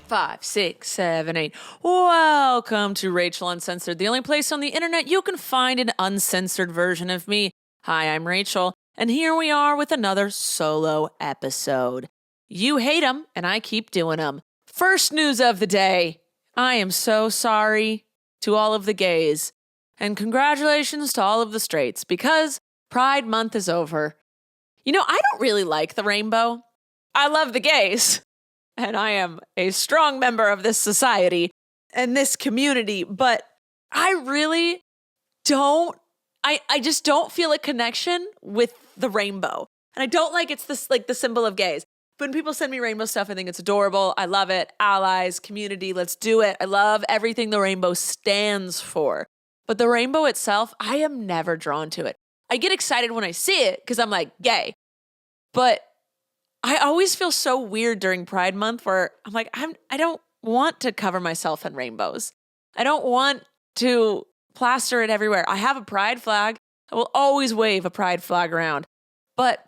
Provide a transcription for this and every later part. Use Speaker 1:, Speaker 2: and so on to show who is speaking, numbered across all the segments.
Speaker 1: 5, 6, 7, 8. Welcome to Rachel Uncensored, the only place on the internet you can find an uncensored version of me. Hi, I'm Rachel, and here we are with another solo episode. You hate them, and I keep doing them. First news of the day. I am so sorry to all of the gays, and congratulations to all of the straights, because Pride Month is over. You know, I don't really like the rainbow. I love the gays. And I am a strong member of this society and this community, but I really don't, I just don't feel a connection with the rainbow. And I don't like it's this like the symbol of gays. When people send me rainbow stuff, I think it's adorable. I love it. Allies, community, let's do it. I love everything the rainbow stands for. But the rainbow itself, I am never drawn to it. I get excited when I see it because I'm like, gay. But I always feel so weird during Pride Month where I'm like, I don't want to cover myself in rainbows. I don't want to plaster it everywhere. I have a pride flag. I will always wave a pride flag around. But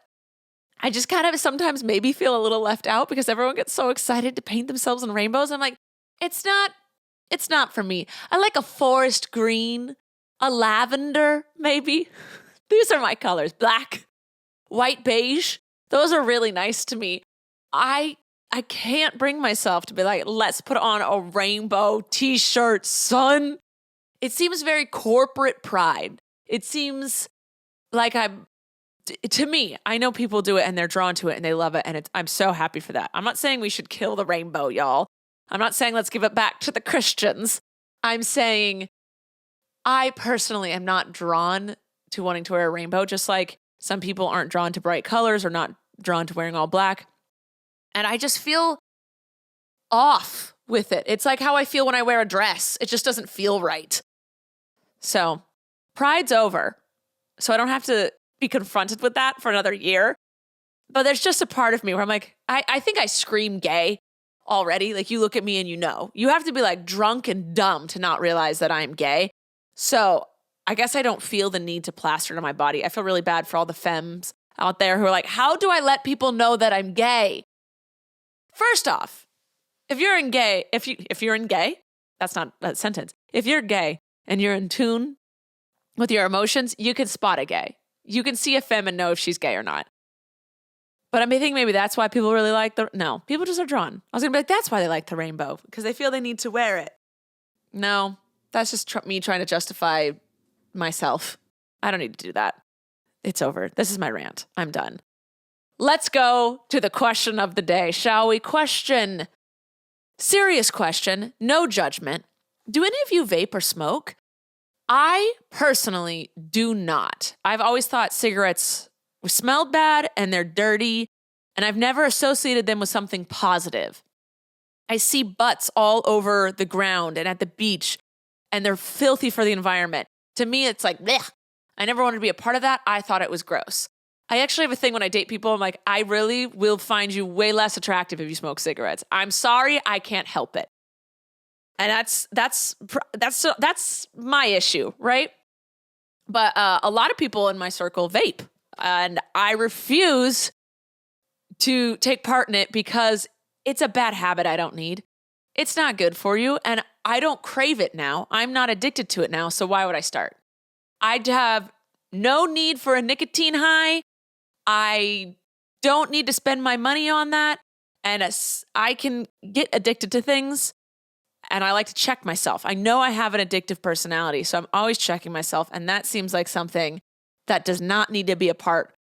Speaker 1: I just kind of sometimes maybe feel a little left out because everyone gets so excited to paint themselves in rainbows. I'm like, it's not for me. I like a forest green, a lavender, maybe. These are my colors. Black, white, beige. Those are really nice to me. I can't bring myself to be like, let's put on a rainbow t-shirt, son. It seems very corporate pride. It seems like to me, I know people do it and they're drawn to it and they love it. And I'm so happy for that. I'm not saying we should kill the rainbow, y'all. I'm not saying let's give it back to the Christians. I'm saying I personally am not drawn to wanting to wear a rainbow, just like some people aren't drawn to bright colors or not drawn to wearing all black. And I just feel off with it. It's like how I feel when I wear a dress. It just doesn't feel right. So Pride's over. So I don't have to be confronted with that for another year. But there's just a part of me where I'm like, I think I scream gay already. Like you look at me and you know. You have to be like drunk and dumb to not realize that I'm gay. So I guess I don't feel the need to plaster it on my body. I feel really bad for all the femmes out there who are like, how do I let people know that I'm gay? First off, if you're in gay, that's not a sentence. If you're gay and you're in tune with your emotions, you can spot a gay. You can see a femme and know if she's gay or not. But I think maybe that's why people really like no, people just are drawn. I was going to be like, that's why they like the rainbow, because they feel they need to wear it. No, that's just me trying to justify myself. I don't need to do that. It's over. This is my rant. I'm done. Let's go to the question of the day, shall we? Serious question, no judgment. Do any of you vape or smoke? I personally do not. I've always thought cigarettes smelled bad and they're dirty, and I've never associated them with something positive. I see butts all over the ground and at the beach, and they're filthy for the environment. To me, it's like, blech. I never wanted to be a part of that. I thought it was gross. I actually have a thing when I date people, I'm like, I really will find you way less attractive if you smoke cigarettes. I'm sorry, I can't help it. And that's my issue, right? But a lot of people in my circle vape, and I refuse to take part in it because it's a bad habit I don't need. It's not good for you, and I don't crave it now. I'm not addicted to it now, so why would I start? I'd have no need for a nicotine high. I don't need to spend my money on that, and I can get addicted to things, and I like to check myself. I know I have an addictive personality, so I'm always checking myself, and that seems like something that does not need to be a part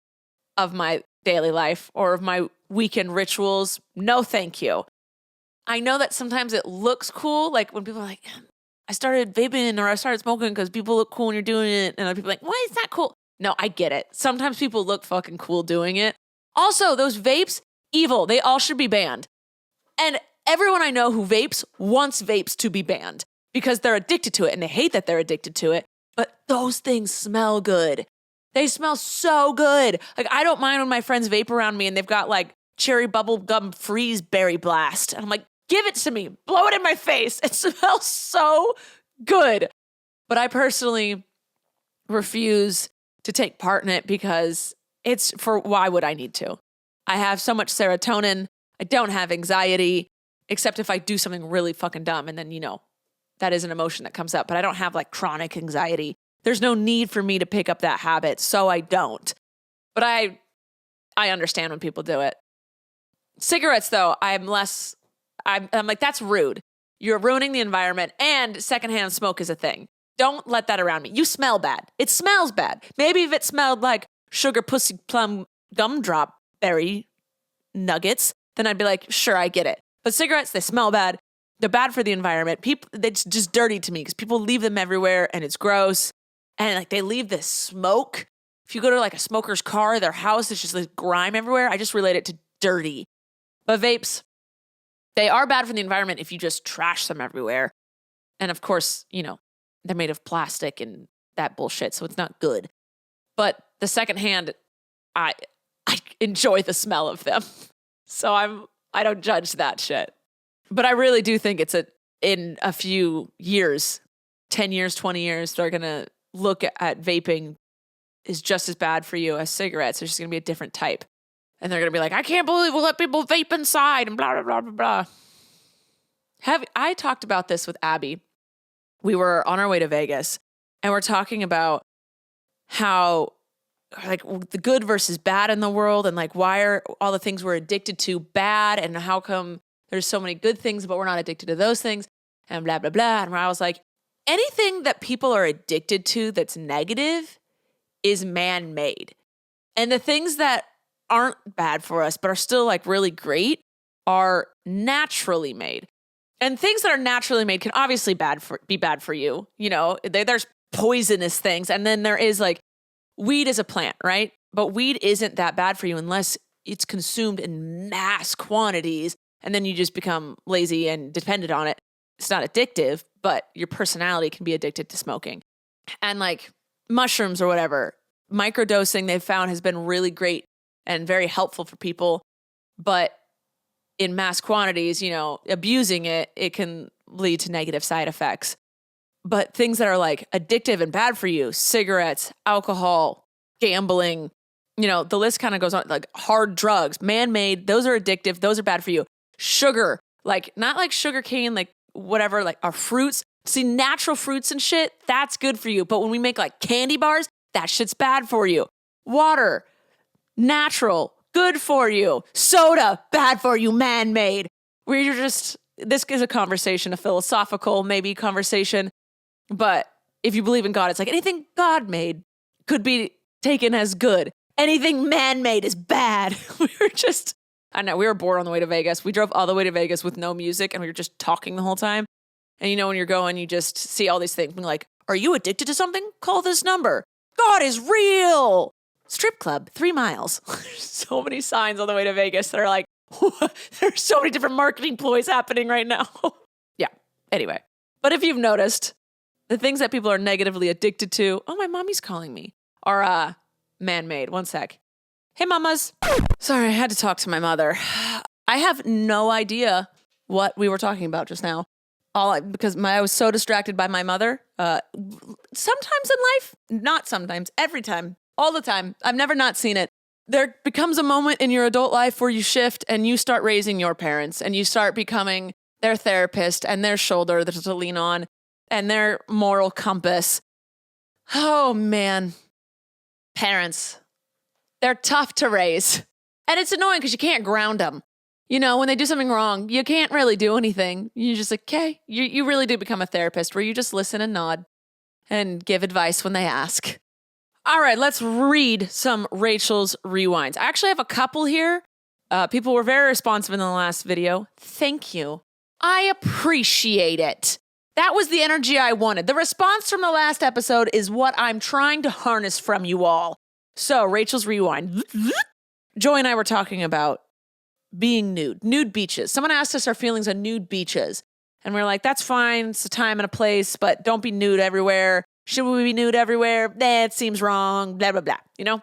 Speaker 1: of my daily life or of my weekend rituals. No, thank you. I know that sometimes it looks cool, like when people are like, I started vaping or I started smoking because people look cool when you're doing it, and other people are like, why is that cool? No, I get it. Sometimes people look fucking cool doing it. Also, those vapes, evil. They all should be banned. And everyone I know who vapes wants vapes to be banned because they're addicted to it and they hate that they're addicted to it. But those things smell good. They smell so good. Like, I don't mind when my friends vape around me and they've got like cherry bubble gum freeze berry blast. And I'm like, give it to me. Blow it in my face. It smells so good. But I personally refuse to take part in it because why would I need to? I have so much serotonin. I don't have anxiety. except if I do something really fucking dumb. And then, that is an emotion that comes up. But I don't have like chronic anxiety. There's no need for me to pick up that habit, so I don't. But I understand when people do it. Cigarettes, though, I'm like, that's rude. You're ruining the environment, and secondhand smoke is a thing. Don't let that around me. You smell bad. It smells bad. Maybe if it smelled like sugar pussy plum gumdrop berry nuggets, then I'd be like, sure, I get it. But cigarettes, they smell bad. They're bad for the environment. It's just dirty to me because people leave them everywhere and it's gross. And like they leave this smoke. If you go to like a smoker's car, their house, it's just like grime everywhere. I just relate it to dirty. But vapes, they are bad for the environment if you just trash them everywhere. And of course, they're made of plastic and that bullshit, so it's not good. But the secondhand, I enjoy the smell of them. So I don't judge that shit. But I really do think in a few years, 10 years, 20 years, they're going to look at vaping is just as bad for you as cigarettes. There's just going to be a different type. And they're going to be like, I can't believe we'll let people vape inside and blah, blah, blah, blah, blah. I talked about this with Abby. We were on our way to Vegas and we're talking about how like the good versus bad in the world and like why are all the things we're addicted to bad and how come there's so many good things but we're not addicted to those things and blah, blah, blah. And I was like, anything that people are addicted to that's negative is man-made. And the things that aren't bad for us but are still like really great are naturally made. And things that are naturally made can obviously be bad for you. There's poisonous things. And then there is like weed is a plant, right? But weed isn't that bad for you unless it's consumed in mass quantities. And then you just become lazy and dependent on it. It's not addictive, but your personality can be addicted to smoking. And like mushrooms or whatever, microdosing they've found has been really great and very helpful for people. But in mass quantities, abusing it can lead to negative side effects. But things that are like addictive and bad for you, cigarettes, alcohol, gambling, the list kind of goes on, like hard drugs, man-made, those are addictive, those are bad for you. Sugar, like not like sugar cane, like whatever, like our fruits. See, natural fruits and shit, that's good for you. But when we make like candy bars, that shit's bad for you. Water, natural, good for you. Soda, bad for you, man-made. This is a conversation, a philosophical maybe conversation. But if you believe in God, it's like anything God made could be taken as good. Anything man-made is bad. I know, we were bored on the way to Vegas. We drove all the way to Vegas with no music and we were just talking the whole time. And when you're going, you just see all these things. Like, are you addicted to something? Call this number. God is real. Strip club, 3 miles. There's so many signs on the way to Vegas that are like, there's so many different marketing ploys happening right now. Yeah, anyway. But if you've noticed, the things that people are negatively addicted to, oh, my mommy's calling me, are man-made. One sec. Hey, mamas. Sorry, I had to talk to my mother. I have no idea what we were talking about just now. Because I was so distracted by my mother. Sometimes in life, not sometimes, every time, all the time. I've never not seen it. There becomes a moment in your adult life where you shift and you start raising your parents and you start becoming their therapist and their shoulder to lean on and their moral compass. Oh, man. Parents. They're tough to raise. And it's annoying because you can't ground them. When they do something wrong, you can't really do anything. You're just like, okay. You really do become a therapist where you just listen and nod and give advice when they ask. All right, let's read some Rachel's rewinds. I actually have a couple here. People were very responsive in the last video. Thank you. I appreciate it. That was the energy I wanted. The response from the last episode is what I'm trying to harness from you all. So, Rachel's rewind. Joy and I were talking about being nude beaches. Someone asked us our feelings on nude beaches. And we were like, that's fine. It's a time and a place, but don't be nude everywhere. Should we be nude everywhere? It seems wrong, blah, blah, blah.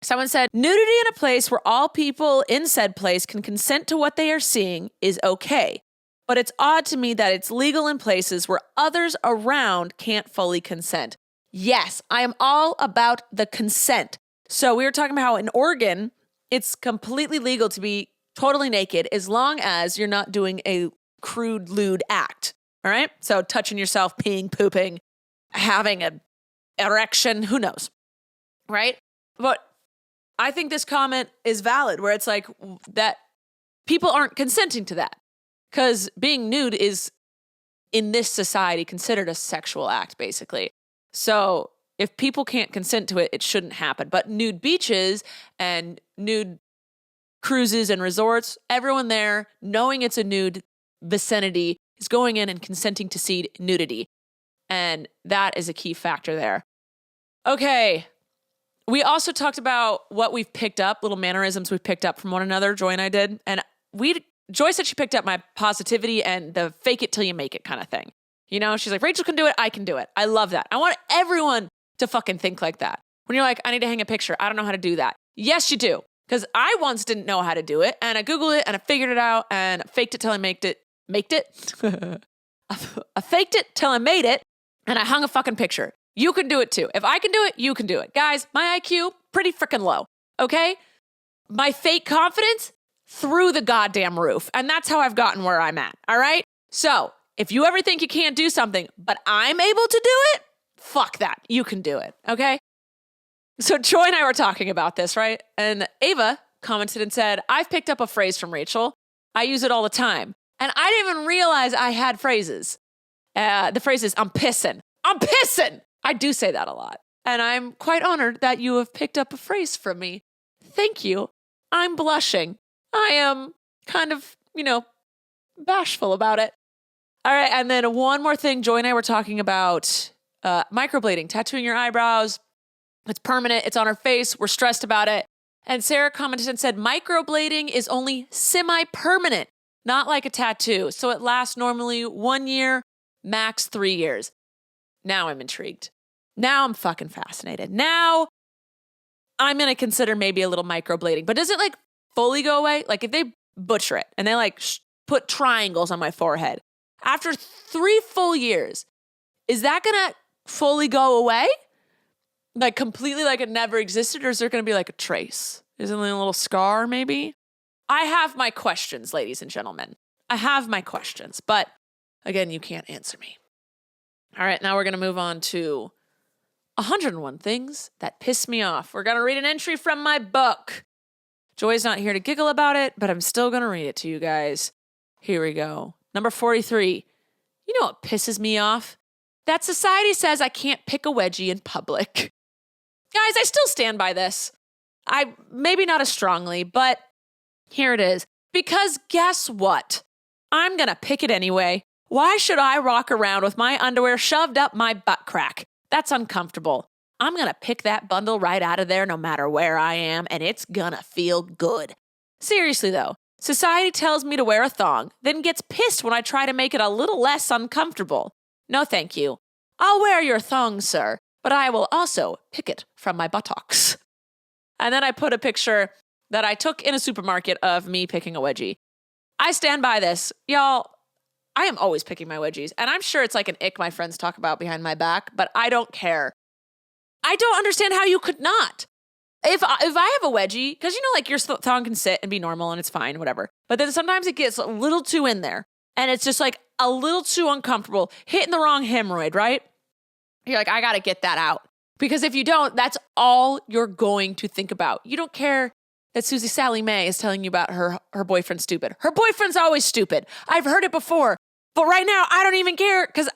Speaker 1: Someone said, nudity in a place where all people in said place can consent to what they are seeing is okay. But it's odd to me that it's legal in places where others around can't fully consent. Yes, I am all about the consent. So we were talking about how in Oregon, it's completely legal to be totally naked as long as you're not doing a crude, lewd act. All right? So touching yourself, peeing, pooping, having an erection, who knows? Right? But I think this comment is valid where it's like that people aren't consenting to that because being nude is in this society considered a sexual act, basically. So if people can't consent to it, it shouldn't happen. But nude beaches and nude cruises and resorts, everyone there, knowing it's a nude vicinity, is going in and consenting to see nudity. And that is a key factor there. Okay. We also talked about what we've picked up, little mannerisms we've picked up from one another, Joy and I did. And Joy said she picked up my positivity and the fake it till you make it kind of thing. You know, she's like, Rachel can do it, I can do it. I love that. I want everyone to fucking think like that. When you're like, I need to hang a picture, I don't know how to do that. Yes, you do. Because I once didn't know how to do it, and I Googled it, and I figured it out, and faked it till I made it. I faked it till I made it, and I hung a fucking picture. You can do it too. If I can do it, you can do it. Guys, my IQ, pretty freaking low, okay? My fake confidence, through the goddamn roof. And that's how I've gotten where I'm at, all right? So, if you ever think you can't do something, but I'm able to do it, fuck that. You can do it, okay? So Joy and I were talking about this, right? And Ava commented and said, I've picked up a phrase from Rachel. I use it all the time. And I didn't even realize I had phrases. The phrase is, I'm pissing. I'm pissing! I do say that a lot. And I'm quite honored that you have picked up a phrase from me. Thank you. I'm blushing. I am kind of, bashful about it. All right, and then one more thing. Joy and I were talking about microblading, tattooing your eyebrows. It's permanent. It's on her face. We're stressed about it. And Sarah commented and said, microblading is only semi-permanent, not like a tattoo. So it lasts normally 1 year, max 3 years. Now I'm intrigued. Now I'm fucking fascinated. Now I'm going to consider maybe a little microblading. But does it like fully go away? Like if they butcher it and they like put triangles on my forehead, after 3 full years, is that going to fully go away? Like completely like it never existed? Or is there going to be like a trace? Is it like a little scar maybe? I have my questions, ladies and gentlemen. I have my questions. But again, you can't answer me. All right, now we're going to move on to 101 things that piss me off. We're going to read an entry from my book. Joy's not here to giggle about it, but I'm still going to read it to you guys. Here we go. Number 43. You know what pisses me off? That society says I can't pick a wedgie in public. Guys, I still stand by this. Maybe not as strongly, but here it is. Because guess what? I'm going to pick it anyway. Why should I walk around with my underwear shoved up my butt crack? That's uncomfortable. I'm going to pick that bundle right out of there no matter where I am, and it's gonna feel good. Seriously though, society tells me to wear a thong, then gets pissed when I try to make it a little less uncomfortable. No thank you. I'll wear your thong, sir, but I will also pick it from my buttocks. And then I put a picture that I took in a supermarket of me picking a wedgie. I stand by this. Y'all, I am always picking my wedgies, and I'm sure it's like an ick my friends talk about behind my back, but I don't care. I don't understand how you could not. If I have a wedgie, because like your thong can sit and be normal and it's fine, whatever. But then sometimes it gets a little too in there, and it's just like a little too uncomfortable, hitting the wrong hemorrhoid, right? You're like, I got to get that out. Because if you don't, that's all you're going to think about. You don't care that Susie Sally Mae is telling you about her boyfriend's stupid. Her boyfriend's always stupid. I've heard it before. But right now, I don't even care because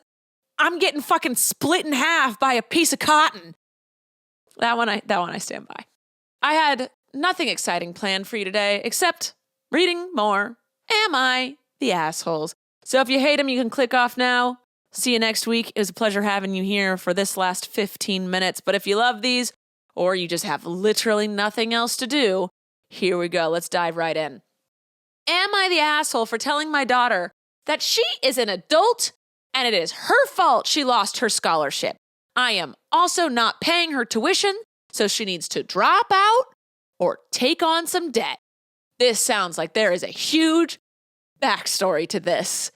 Speaker 1: I'm getting fucking split in half by a piece of cotton. That one I stand by. I had nothing exciting planned for you today except reading more Am I the Assholes? So if you hate them, you can click off now. See you next week. It was a pleasure having you here for this last 15 minutes. But if you love these, or you just have literally nothing else to do, here we go. Let's dive right in. Am I the asshole for telling my daughter that she is an adult and it is her fault she lost her scholarship? I am also not paying her tuition, so she needs to drop out or take on some debt. This sounds like there is a huge backstory to this.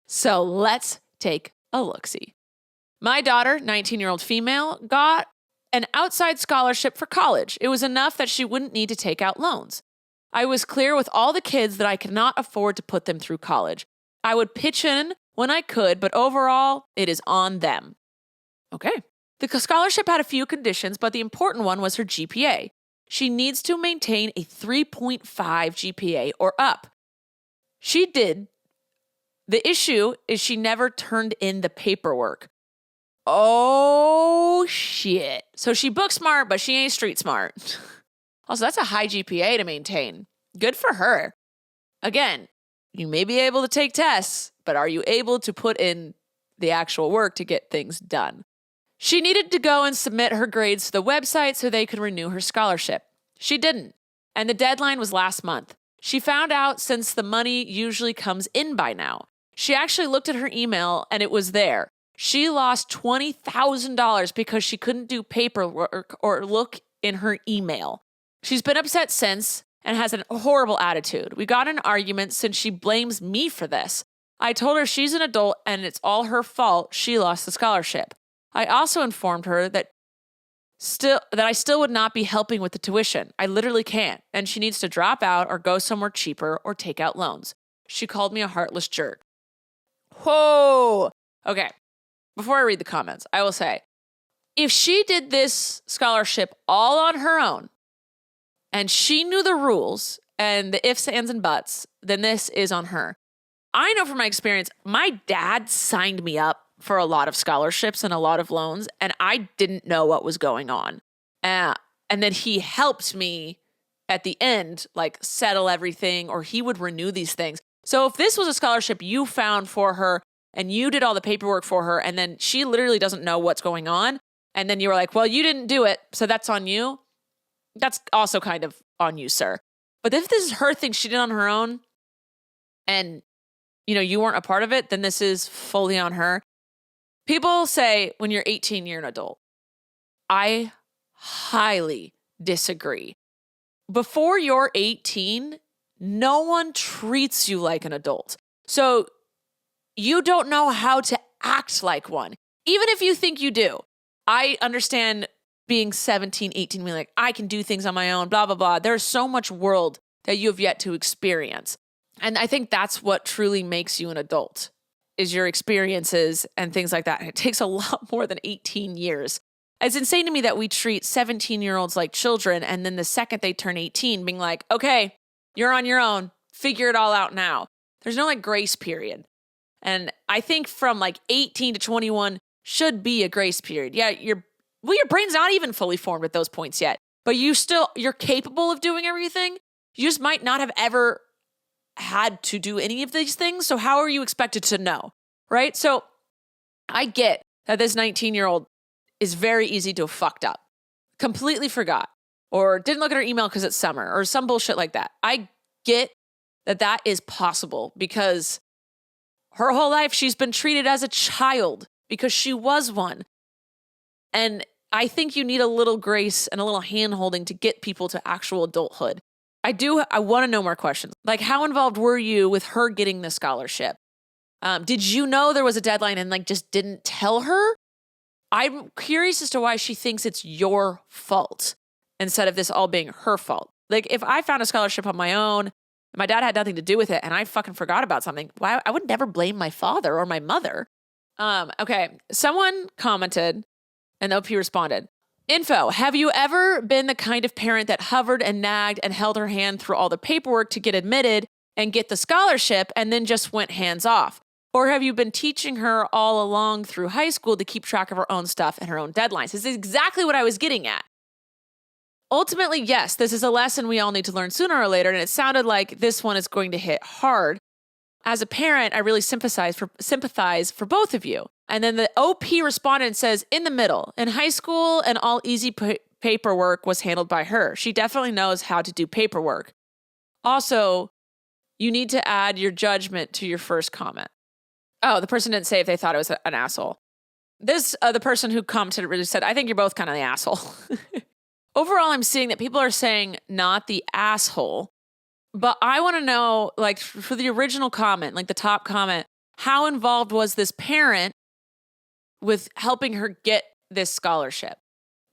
Speaker 1: So let's take a look-see. My daughter, 19-year-old female, got an outside scholarship for college. It was enough that she wouldn't need to take out loans. I was clear with all the kids that I could not afford to put them through college. I would pitch in when I could, but overall, it is on them. Okay. The scholarship had a few conditions, but the important one was her GPA. She needs to maintain a 3.5 GPA or up. She did. The issue is she never turned in the paperwork. Oh, shit. So she book smart, but she ain't street smart. Also, that's a high GPA to maintain. Good for her. Again, you may be able to take tests, but are you able to put in the actual work to get things done? She needed to go and submit her grades to the website so they could renew her scholarship. She didn't, and the deadline was last month. She found out since the money usually comes in by now. She actually looked at her email and it was there. She lost $20,000 because she couldn't do paperwork or look in her email. She's been upset since and has a horrible attitude. We got in an argument since she blames me for this. I told her she's an adult and it's all her fault she lost the scholarship. I also informed her that I still would not be helping with the tuition. I literally can't, and she needs to drop out or go somewhere cheaper or take out loans. She called me a heartless jerk. Whoa! Okay, before I read the comments, I will say, if she did this scholarship all on her own, and she knew the rules and the ifs, ands, and buts, then this is on her. I know from my experience, my dad signed me up for a lot of scholarships and a lot of loans, and I didn't know what was going on. And then he helped me at the end, like settle everything, or he would renew these things. So if this was a scholarship you found for her and you did all the paperwork for her, and then she literally doesn't know what's going on, and then you were like, well, you didn't do it, so that's on you. That's also kind of on you, sir. But if this is her thing she did on her own, and you weren't a part of it, then this is fully on her. People say when you're 18, you're an adult. I highly disagree. Before you're 18, no one treats you like an adult. So you don't know how to act like one, even if you think you do. I understand being 17, 18, being like, I can do things on my own, blah, blah, blah. There's so much world that you have yet to experience. And I think that's what truly makes you an adult, is your experiences and things like that. And it takes a lot more than 18 years. It's insane to me that we treat 17-year-olds like children, and then the second they turn 18, being like, okay, you're on your own. Figure it all out now. There's no grace period. And I think from 18 to 21 should be a grace period. Yeah, your brain's not even fully formed at those points yet, but you're capable of doing everything. You just might not have ever had to do any of these things. So how are you expected to know? Right? So I get that this 19-year-old is very easy to have fucked up, completely forgot, or didn't look at her email because it's summer, or some bullshit like that. I get that is possible because her whole life she's been treated as a child because she was one. And I think you need a little grace and a little hand-holding to get people to actual adulthood. I want to know more questions. Like, how involved were you with her getting the scholarship? Did you know there was a deadline and just didn't tell her? I'm curious as to why she thinks it's your fault instead of this all being her fault. Like, if I found a scholarship on my own, my dad had nothing to do with it, and I fucking forgot about something, why I would never blame my father or my mother. Okay, someone commented, and the OP responded, info, have you ever been the kind of parent that hovered and nagged and held her hand through all the paperwork to get admitted and get the scholarship and then just went hands off? Or have you been teaching her all along through high school to keep track of her own stuff and her own deadlines? This is exactly what I was getting at. Ultimately, yes, this is a lesson we all need to learn sooner or later, and it sounded like this one is going to hit hard. As a parent, I really sympathize for both of you. And then the OP responded and says, in the middle, in high school, and all easy paperwork was handled by her. She definitely knows how to do paperwork. Also, you need to add your judgment to your first comment. Oh, the person didn't say if they thought it was an asshole. The person who commented really said, I think you're both kind of the asshole. Overall, I'm seeing that people are saying not the asshole, but I want to know, for the original comment, the top comment, how involved was this parent with helping her get this scholarship?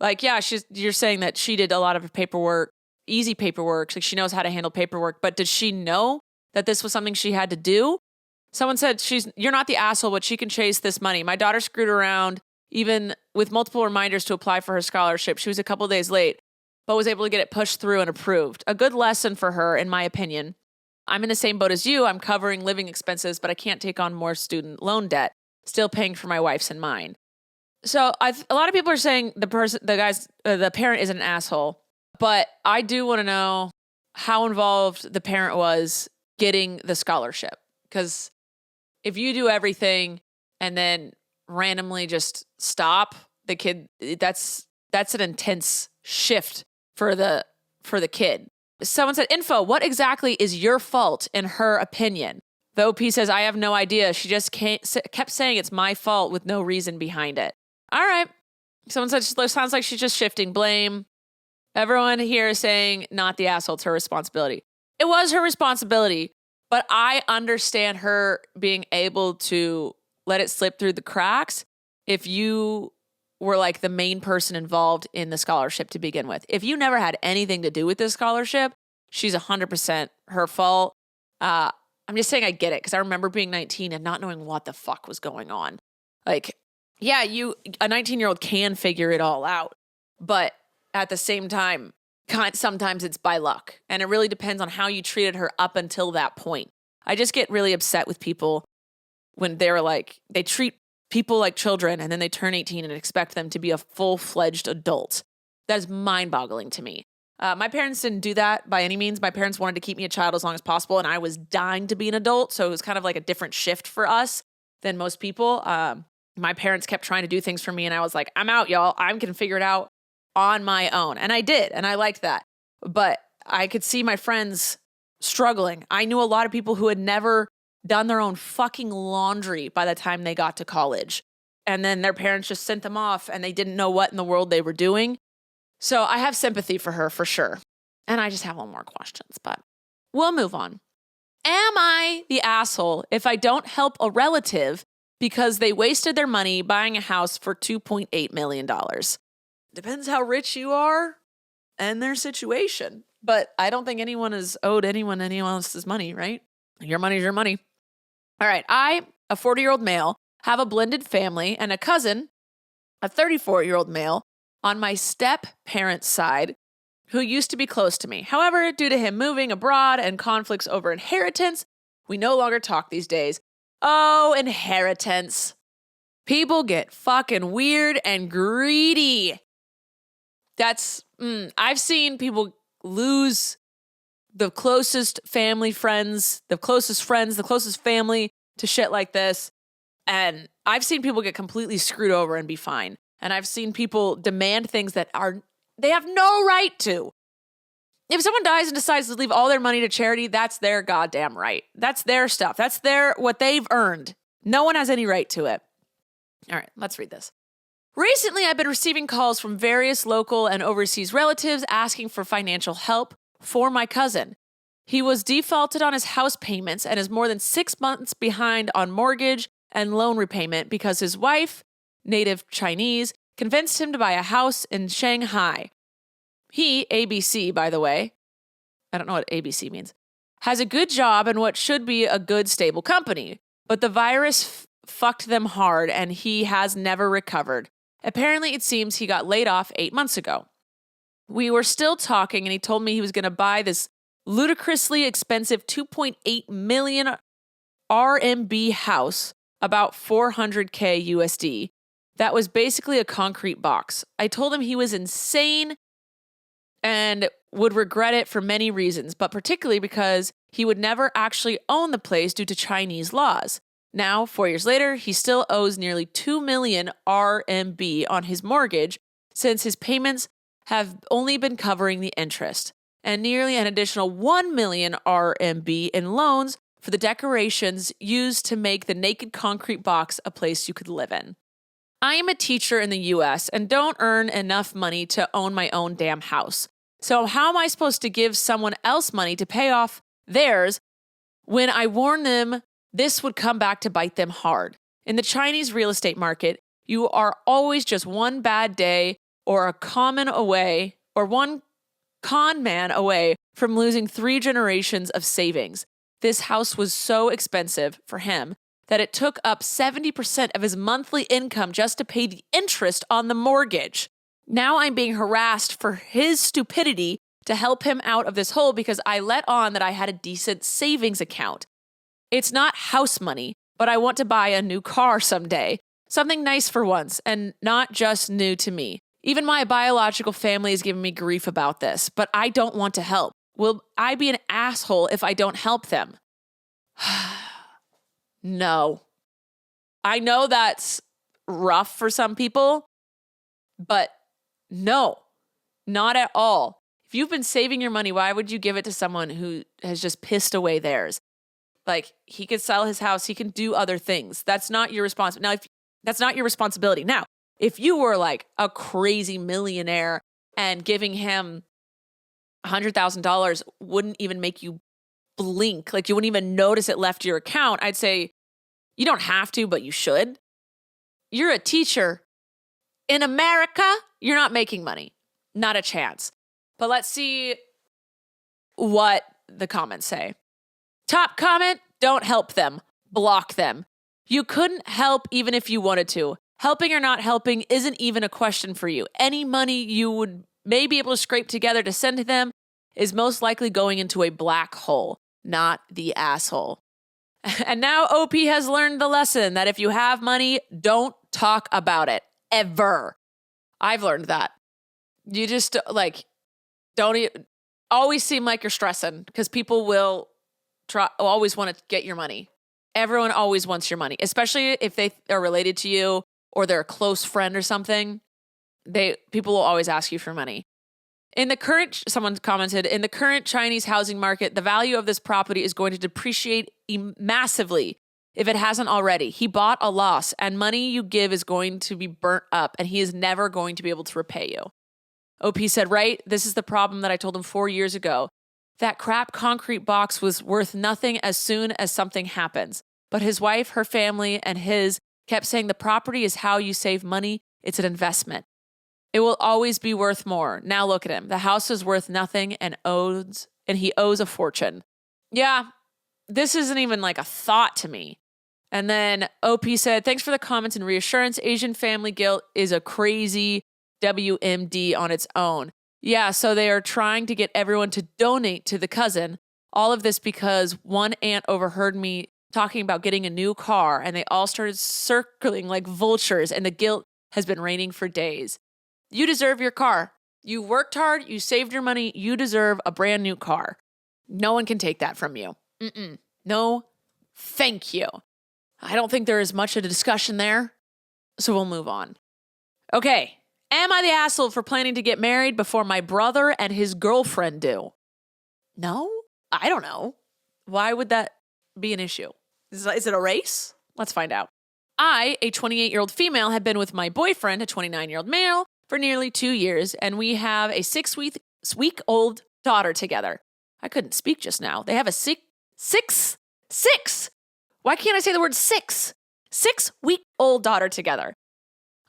Speaker 1: You're saying that she did a lot of her paperwork. easy paperwork. Like she knows how to handle paperwork, but did she know that this was something she had to do? Someone said, you're not the asshole, but she can chase this money. My daughter screwed around even with multiple reminders to apply for her scholarship. She was a couple days late, but was able to get it pushed through and approved. A good lesson for her, in my opinion. I'm in the same boat as you. I'm covering living expenses, but I can't take on more student loan debt. Still paying for my wife's and mine. So a lot of people are saying the parent is an asshole, but I do want to know how involved the parent was getting the scholarship. Because if you do everything and then randomly just stop the kid, that's an intense shift for the kid. Someone said, info, what exactly is your fault in her opinion? The OP says, I have no idea. She just kept saying it's my fault with no reason behind it. All right. Someone said, sounds like she's just shifting blame. Everyone here is saying, not the asshole, it's her responsibility. It was her responsibility, but I understand her being able to let it slip through the cracks if you were like the main person involved in the scholarship to begin with. If you never had anything to do with this scholarship, she's 100% her fault. I'm just saying I get it because I remember being 19 and not knowing what the fuck was going on. Like, yeah, a 19-year-old can figure it all out, but at the same time, sometimes it's by luck. And it really depends on how you treated her up until that point. I just get really upset with people when they're like, they treat people like children and then they turn 18 and expect them to be a full-fledged adult. That is mind-boggling to me. My parents didn't do that by any means. My parents wanted to keep me a child as long as possible, and I was dying to be an adult, so it was kind of like a different shift for us than most people. My parents kept trying to do things for me, and I was like, I'm out, y'all. I can figure it out on my own. And I did, and I liked that. But I could see my friends struggling. I knew a lot of people who had never done their own fucking laundry by the time they got to college. And then their parents just sent them off, and they didn't know what in the world they were doing. So I have sympathy for her for sure. And I just have a little more questions, but we'll move on. Am I the asshole if I don't help a relative because they wasted their money buying a house for $2.8 million? Depends how rich you are and their situation. But I don't think anyone has owed anyone else's money, right? Your money's your money. All right. I, a 40-year-old male, have a blended family and a cousin, a 34-year-old male, on my step-parents' side, who used to be close to me. However, due to him moving abroad and conflicts over inheritance, we no longer talk these days. Oh, inheritance. People get fucking weird and greedy. I've seen people lose the closest family friends, the closest family to shit like this. And I've seen people get completely screwed over and be fine. And I've seen people demand things that they have no right to. If someone dies and decides to leave all their money to charity, that's their goddamn right. That's their stuff. That's what they've earned. No one has any right to it. All right, let's read this. Recently, I've been receiving calls from various local and overseas relatives asking for financial help for my cousin. He was defaulted on his house payments and is more than 6 months behind on mortgage and loan repayment because his wife, native Chinese, convinced him to buy a house in Shanghai. He, ABC, by the way, I don't know what ABC means, has a good job and what should be a good, stable company. But the virus fucked them hard and he has never recovered. Apparently, it seems he got laid off 8 months ago. We were still talking and he told me he was going to buy this ludicrously expensive 2.8 million RMB house, about 400K USD. That was basically a concrete box. I told him he was insane and would regret it for many reasons, but particularly because he would never actually own the place due to Chinese laws. Now, 4 years later, he still owes nearly 2 million RMB on his mortgage since his payments have only been covering the interest, and nearly an additional 1 million RMB in loans for the decorations used to make the naked concrete box a place you could live in. I am a teacher in the US and don't earn enough money to own my own damn house. So how am I supposed to give someone else money to pay off theirs when I warn them this would come back to bite them hard? In the Chinese real estate market, you are always just one bad day or a common away or one con man away from losing 3 generations of savings. This house was so expensive for him that it took up 70% of his monthly income just to pay the interest on the mortgage. Now I'm being harassed for his stupidity to help him out of this hole because I let on that I had a decent savings account. It's not house money, but I want to buy a new car someday. Something nice for once and not just new to me. Even my biological family is giving me grief about this, but I don't want to help. Will I be an asshole if I don't help them? No. I know that's rough for some people, but no, not at all. If you've been saving your money, why would you give it to someone who has just pissed away theirs? Like, he could sell his house, he can do other things. That's not your responsibility. Now, that's not your responsibility. Now, if you were like a crazy millionaire and giving him $100,000 wouldn't even make you blink, like you wouldn't even notice it left your account, I'd say you don't have to, but you should. You're a teacher. In America, you're not making money. Not a chance. But let's see what the comments say. Top comment, don't help them. Block them. You couldn't help even if you wanted to. Helping or not helping isn't even a question for you. Any money you would may be able to scrape together to send to them is most likely going into a black hole, not the asshole. And now OP has learned the lesson that if you have money, don't talk about it. Ever. I've learned that. You just don't always seem like you're stressing because people will always want to get your money. Everyone always wants your money, especially if they are related to you or they're a close friend or something. People will always ask you for money. Someone commented, in the current Chinese housing market, the value of this property is going to depreciate massively if it hasn't already. He bought a loss, and money you give is going to be burnt up, and he is never going to be able to repay you. OP said, right, this is the problem that I told him 4 years ago. That crap concrete box was worth nothing as soon as something happens. But his wife, her family, and his kept saying the property is how you save money. It's an investment. It will always be worth more. Now look at him. The house is worth nothing and he owes a fortune. Yeah, this isn't even like a thought to me. And then OP said, thanks for the comments and reassurance. Asian family guilt is a crazy WMD on its own. Yeah, so they are trying to get everyone to donate to the cousin. All of this because one aunt overheard me talking about getting a new car and they all started circling like vultures and the guilt has been raining for days. You deserve your car. You worked hard. You saved your money. You deserve a brand new car. No one can take that from you. No, thank you. I don't think there is much of a discussion there, so we'll move on. Okay. Am I the asshole for planning to get married before my brother and his girlfriend do? No, I don't know. Why would that be an issue? Is it a race? Let's find out. I, a 28-year-old female, have been with my boyfriend, a 29-year-old male, for nearly 2 years, and we have a 6-week-old daughter together. I couldn't speak just now. They have a six. Why can't I say the word six? 6-week-old daughter together.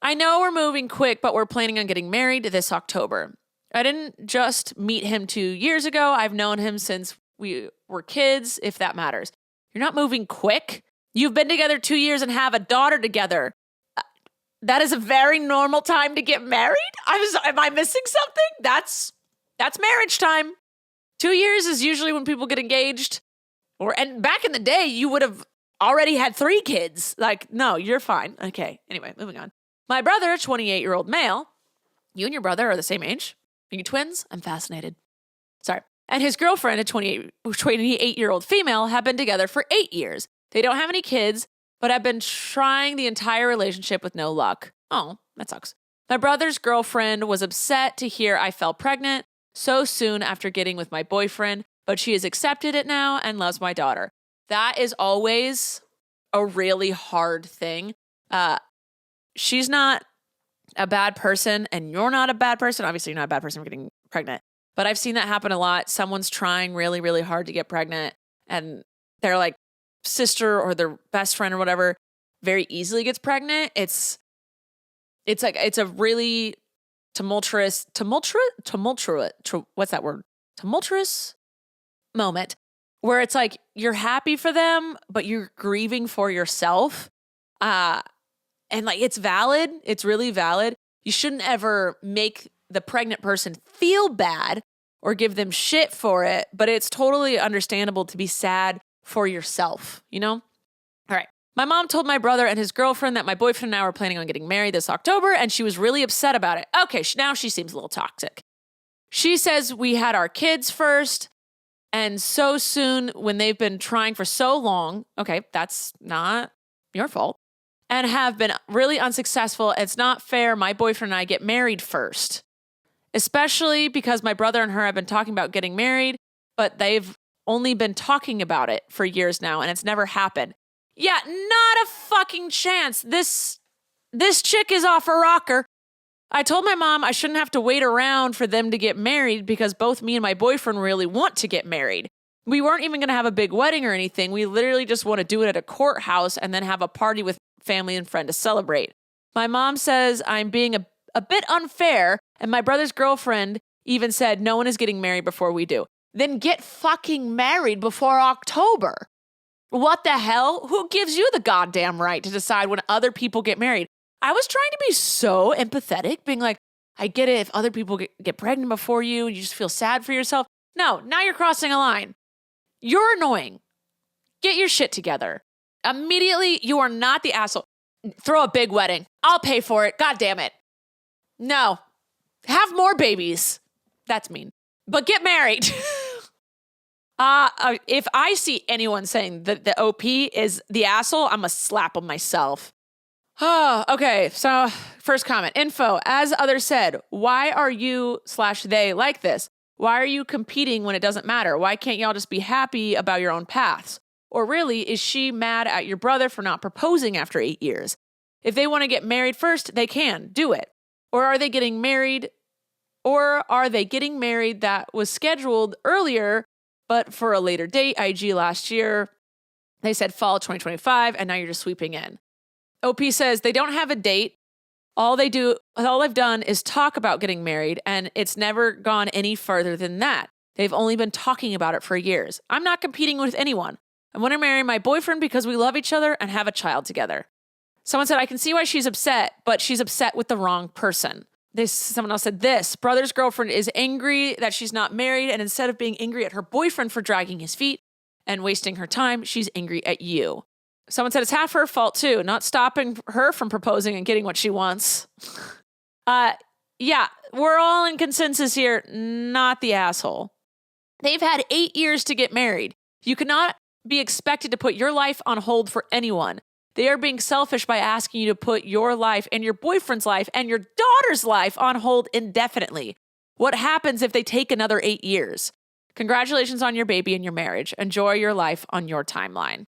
Speaker 1: I know we're moving quick, but we're planning on getting married this October. I didn't just meet him 2 years ago. I've known him since we were kids, if that matters. You're not moving quick. You've been together 2 years and have a daughter together. That is a very normal time to get married? Am I missing something? That's marriage time. 2 years is usually when people get engaged. And back in the day, you would have already had 3 kids. Like, no, you're fine. Okay, anyway, moving on. My brother, 28-year-old male, you and your brother are the same age. Are you twins? I'm fascinated. Sorry. And his girlfriend, a 28-year-old female, have been together for 8 years. They don't have any kids, but have been trying the entire relationship with no luck. Oh, that sucks. My brother's girlfriend was upset to hear I fell pregnant so soon after getting with my boyfriend, but she has accepted it now and loves my daughter. That is always a really hard thing. She's not a bad person and you're not a bad person. Obviously, you're not a bad person for getting pregnant, but I've seen that happen a lot. Someone's trying really, really hard to get pregnant and their like sister or their best friend or whatever very easily gets pregnant. It's a really what's that word? Tumultuous moment where it's like you're happy for them, but you're grieving for yourself. And like it's valid. It's really valid. You shouldn't ever make the pregnant person feel bad or give them shit for it, but it's totally understandable to be sad for yourself, you know? All right. My mom told my brother and his girlfriend that my boyfriend and I were planning on getting married this October, and she was really upset about it. Okay, now she seems a little toxic. She says we had our kids first, and so soon when they've been trying for so long, okay, that's not your fault, and have been really unsuccessful. It's not fair my boyfriend and I get married first, especially because my brother and her have been talking about getting married, but they've only been talking about it for years now, and it's never happened. Yeah, not a fucking chance. This chick is off a rocker. I told my mom I shouldn't have to wait around for them to get married because both me and my boyfriend really want to get married. We weren't even going to have a big wedding or anything. We literally just want to do it at a courthouse and then have a party with family and friend to celebrate. My mom says I'm being a bit unfair, and my brother's girlfriend even said no one is getting married before we do. Then get fucking married before October. What the hell? Who gives you the goddamn right to decide when other people get married? I was trying to be so empathetic, being like, I get it if other people get pregnant before you and you just feel sad for yourself. No, now you're crossing a line. You're annoying. Get your shit together. Immediately, you are not the asshole. Throw a big wedding. I'll pay for it. God damn it. No. Have more babies. That's mean. But get married. If I see anyone saying that the OP is the asshole, I'm going to slap them myself. Oh, okay. So first comment. Info. As others said, why are you/they like this? Why are you competing when it doesn't matter? Why can't y'all just be happy about your own paths? Or really, is she mad at your brother for not proposing after 8 years? If they want to get married first, they can. Do it. Or are they getting married? Or are they getting married that was scheduled earlier but for a later date? IG last year, they said fall 2025, and now you're just sweeping in. OP says they don't have a date. All they've done is talk about getting married, and it's never gone any further than that. They've only been talking about it for years. I'm not competing with anyone. I want to marry my boyfriend because we love each other and have a child together. Someone said, I can see why she's upset, but she's upset with the wrong person. Someone else said this, brother's girlfriend is angry that she's not married, and instead of being angry at her boyfriend for dragging his feet and wasting her time, she's angry at you. Someone said it's half her fault too, not stopping her from proposing and getting what she wants. Yeah, we're all in consensus here, not the asshole. They've had 8 years to get married. You cannot be expected to put your life on hold for anyone. They are being selfish by asking you to put your life and your boyfriend's life and your daughter's life on hold indefinitely. What happens if they take another 8 years? Congratulations on your baby and your marriage. Enjoy your life on your timeline.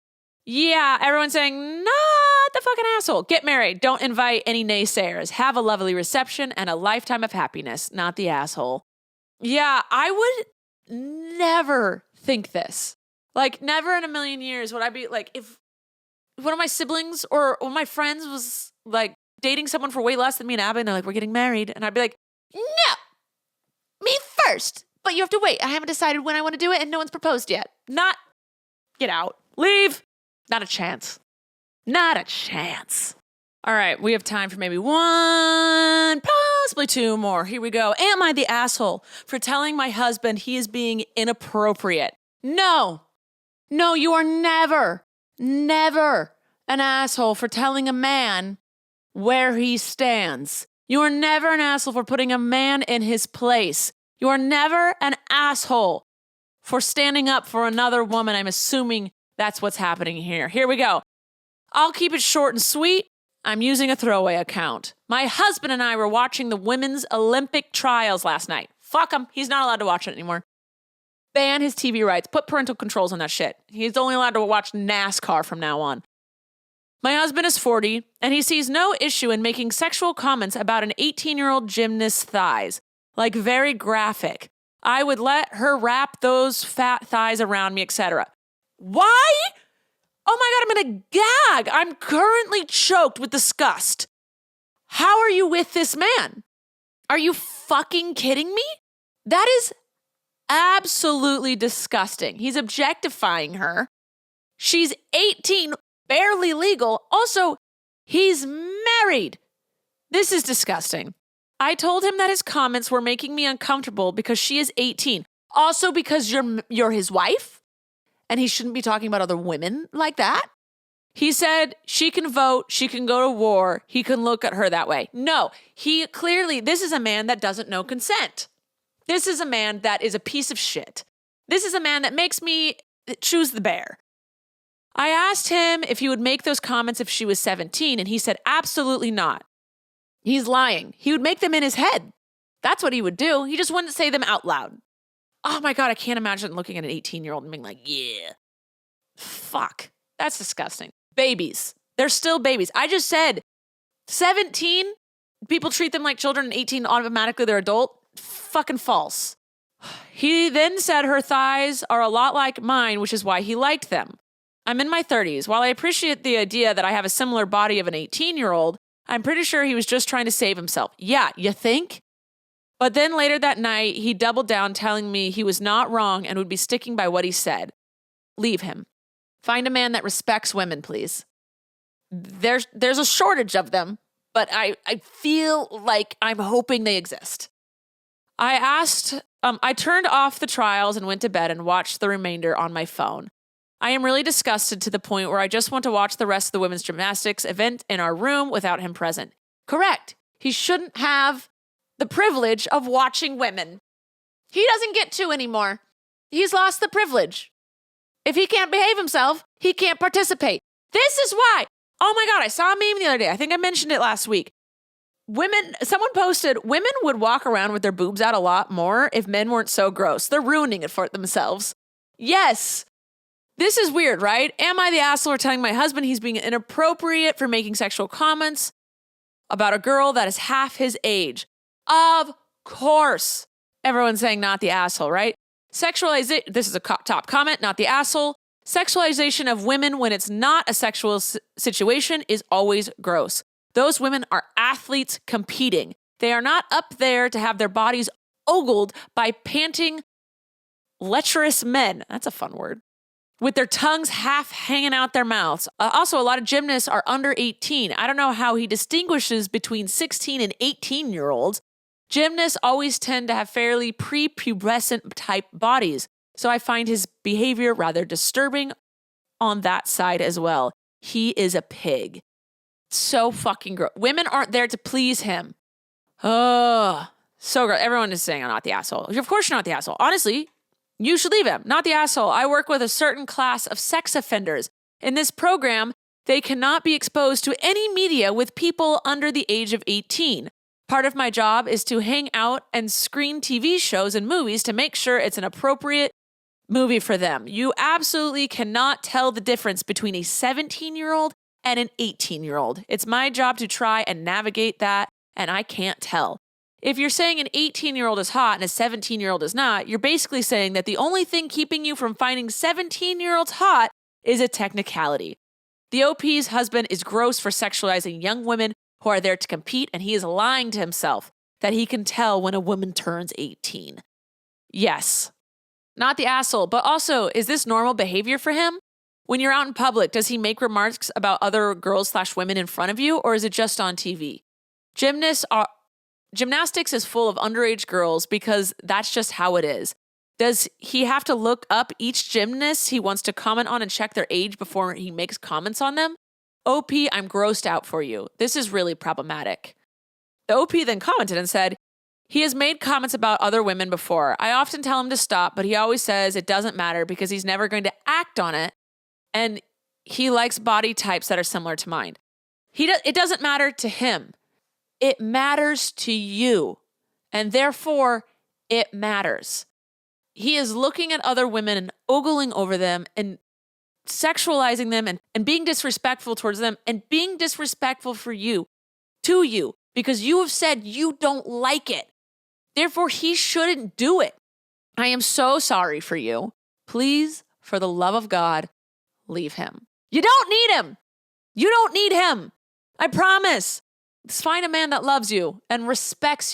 Speaker 1: Yeah, everyone's saying, not the fucking asshole. Get married. Don't invite any naysayers. Have a lovely reception and a lifetime of happiness. Not the asshole. Yeah, I would never think this. Like, never in a million years would I be like, if one of my siblings or one of my friends was like dating someone for way less than me and Abby, and they're like, we're getting married. And I'd be like, no, me first. But you have to wait. I haven't decided when I want to do it and no one's proposed yet. Not, get out. Leave. Not a chance. Not a chance. All right, we have time for maybe one, possibly two more. Here we go. Am I the asshole for telling my husband he is being inappropriate? No. No, you are never an asshole for telling a man where he stands. You are never an asshole for putting a man in his place. You are never an asshole for standing up for another woman. I'm assuming that's what's happening here. Here we go. I'll keep it short and sweet. I'm using a throwaway account. My husband and I were watching the women's Olympic trials last night. Fuck him. He's not allowed to watch it anymore. Ban his TV rights. Put parental controls on that shit. He's only allowed to watch NASCAR from now on. My husband is 40, and he sees no issue in making sexual comments about an 18-year-old gymnast's thighs. Like very graphic. I would let her wrap those fat thighs around me, etc. Why? Oh my God, I'm gonna gag. I'm currently choked with disgust. How are you with this man? Are you fucking kidding me? That is absolutely disgusting. He's objectifying her. She's 18, barely legal. Also, he's married. This is disgusting. I told him that his comments were making me uncomfortable because she is 18. Also because you're his wife and he shouldn't be talking about other women like that. He said she can vote, she can go to war, he can look at her that way. No, this is a man that doesn't know consent. This is a man that is a piece of shit. This is a man that makes me choose the bear. I asked him if he would make those comments if she was 17, and he said absolutely not. He's lying. He would make them in his head. That's what he would do. He just wouldn't say them out loud. Oh my God, I can't imagine looking at an 18-year-old and being like, yeah. Fuck. That's disgusting. Babies. They're still babies. I just said 17, people treat them like children, and 18, automatically they're adult. Fucking false. He then said her thighs are a lot like mine, which is why he liked them. I'm in my 30s. While I appreciate the idea that I have a similar body of an 18-year-old, I'm pretty sure he was just trying to save himself. Yeah, you think? But then later that night, he doubled down, telling me he was not wrong and would be sticking by what he said. Leave him. Find a man that respects women, please. There's a shortage of them, but I feel like I'm hoping they exist. I turned off the trials and went to bed and watched the remainder on my phone. I am really disgusted to the point where I just want to watch the rest of the women's gymnastics event in our room without him present. Correct. He shouldn't have the privilege of watching women. He doesn't get to anymore. He's lost the privilege. If he can't behave himself, he can't participate. This is why. Oh my God, I saw a meme the other day. I think I mentioned it last week. Someone posted, women would walk around with their boobs out a lot more if men weren't so gross. They're ruining it for themselves. Yes. This is weird, right? Am I the asshole for telling my husband he's being inappropriate for making sexual comments about a girl that is half his age? Of course. Everyone's saying not the asshole, right? Sexualization, this is a top comment, not the asshole. Sexualization of women when it's not a sexual situation is always gross. Those women are athletes competing. They are not up there to have their bodies ogled by panting, lecherous men. That's a fun word. With their tongues half hanging out their mouths. Also, a lot of gymnasts are under 18. I don't know how he distinguishes between 16 and 18-year-olds. Gymnasts always tend to have fairly prepubescent type bodies. So I find his behavior rather disturbing on that side as well. He is a pig. So fucking gross. Women aren't there to please him. Oh, so gross. Everyone is saying I'm not the asshole. Of course you're not the asshole. Honestly, you should leave him. Not the asshole. I work with a certain class of sex offenders. In this program, they cannot be exposed to any media with people under the age of 18. Part of my job is to hang out and screen TV shows and movies to make sure it's an appropriate movie for them. You absolutely cannot tell the difference between a 17-year-old and an 18-year-old. It's my job to try and navigate that, and I can't tell. If you're saying an 18-year-old is hot and a 17-year-old is not, you're basically saying that the only thing keeping you from finding 17-year-olds hot is a technicality. The OP's husband is gross for sexualizing young women who are there to compete, and he is lying to himself that he can tell when a woman turns 18. Yes. Not the asshole, but also, is this normal behavior for him? When you're out in public, does he make remarks about other girls/women in front of you, or is it just on TV? Gymnastics is full of underage girls because that's just how it is. Does he have to look up each gymnast he wants to comment on and check their age before he makes comments on them? OP, I'm grossed out for you. This is really problematic. The OP then commented and said, he has made comments about other women before. I often tell him to stop, but he always says it doesn't matter because he's never going to act on it. And he likes body types that are similar to mine. It doesn't matter to him. It matters to you. And therefore, it matters. He is looking at other women and ogling over them and sexualizing them and being disrespectful towards them and being disrespectful to you, because you have said you don't like it. Therefore, he shouldn't do it. I am so sorry for you. Please, for the love of God, leave him. You don't need him. You don't need him. I promise. Find a man that loves you and respects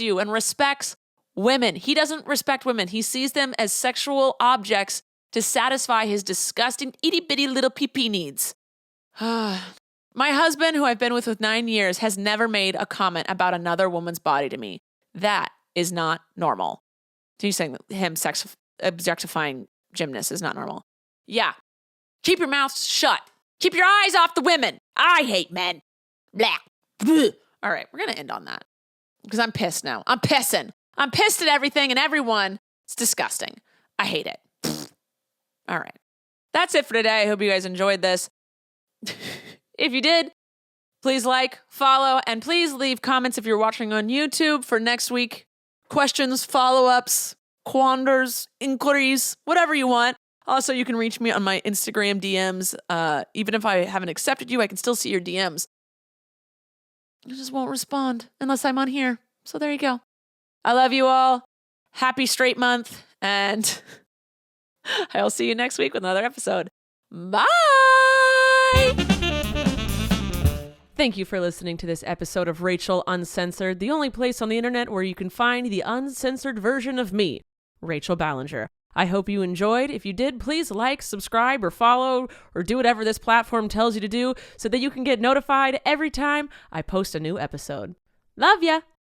Speaker 1: women. He doesn't respect women. He sees them as sexual objects to satisfy his disgusting itty-bitty little pee-pee needs. My husband, who I've been with 9 years, has never made a comment about another woman's body to me. That is not normal. So you're saying that him objectifying gymnasts is not normal? Yeah. Keep your mouth shut. Keep your eyes off the women. I hate men. Blah. Bleh. All right, we're going to end on that because I'm pissed now. I'm pissing. I'm pissed at everything and everyone. It's disgusting. I hate it. All right. That's it for today. I hope you guys enjoyed this. If you did, please like, follow, and please leave comments if you're watching on YouTube for next week. Questions, follow-ups, quandars, inquiries, whatever you want. Also, you can reach me on my Instagram DMs. Even if I haven't accepted you, I can still see your DMs. I just won't respond unless I'm on here. So there you go. I love you all. Happy straight month. And I'll see you next week with another episode. Bye. Thank you for listening to this episode of Rachel Uncensored, the only place on the internet where you can find the uncensored version of me, Rachel Ballinger. I hope you enjoyed. If you did, please like, subscribe, or follow, or do whatever this platform tells you to do so that you can get notified every time I post a new episode. Love ya!